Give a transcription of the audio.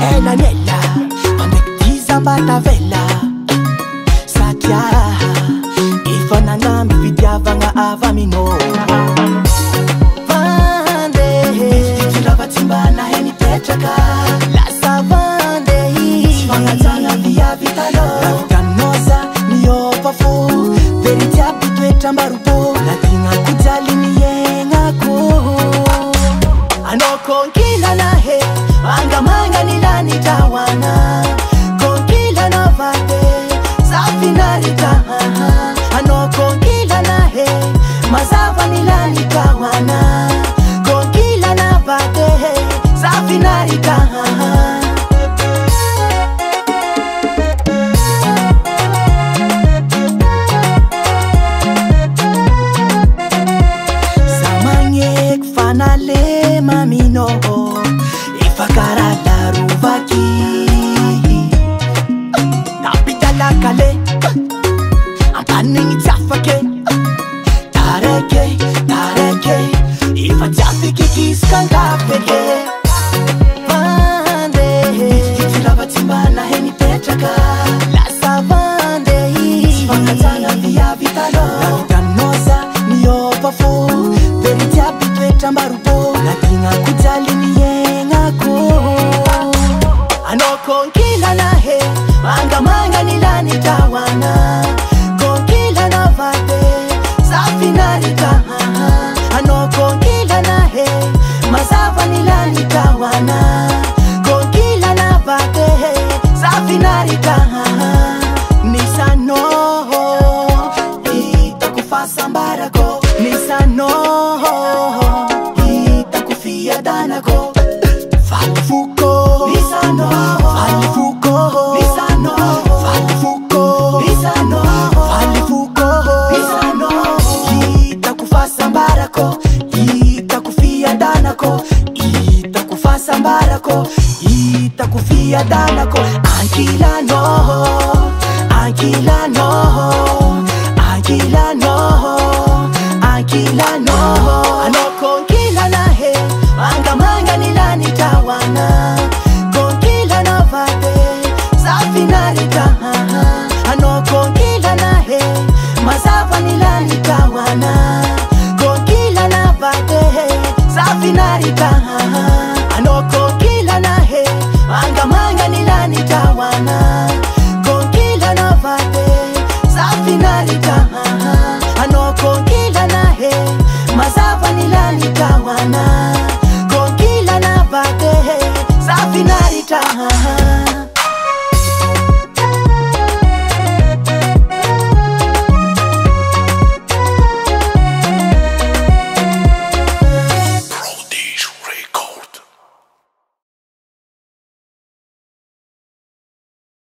Ela nella Pamektiza batavela Satya Ifananambi vidyavanga avamino Vande Titulava timbana heni petraka Lasa vande Svangatana via vitalo Ravitanoza niyopafu Veritia pitweta mbarupo Latinga kujali niyengako Ano konkila nahe Manga manga nilani tawana Konkila na vade Safinari taha Ano konkila nahe Mazava nilani tawana Konkila na vade Safinari taha Samangek fanale mamino Ifakara daruvaki Napitala kale Ampaning itafake Tareke, tareke Ifatafiki kiskangapeke Vande Titilava timbana heni petraka Lasa vande Svangatana via vitalo Ravitanoza niyopafu Veritia pitweta mbarupo Latinga kujali niyengako Ano konkila nahe Manga manga nilani tawana Konkila na vade Safinari taha Ano konkila nahe Mazava nilani tawana Konkila na vade Safinari taha Nisano Itakufasa mbarako Nisano Itakufia danako Falifuko Nisano Falifuko Nisano Falifuko Nisano Falifuko Nisano Itakufasa mbarako Itakufia danako Itakufasa mbarako Itakufia danako Ankila no Ankila no Ankila no Ankila no Ano konkila nahe Manga manga nilani tawana Konkila na vade Safinari taha Ano konkila nahe Mazava nilani tawana Konkila na vade Safinari taha Ano konkila nahe Manga manga nilani tawana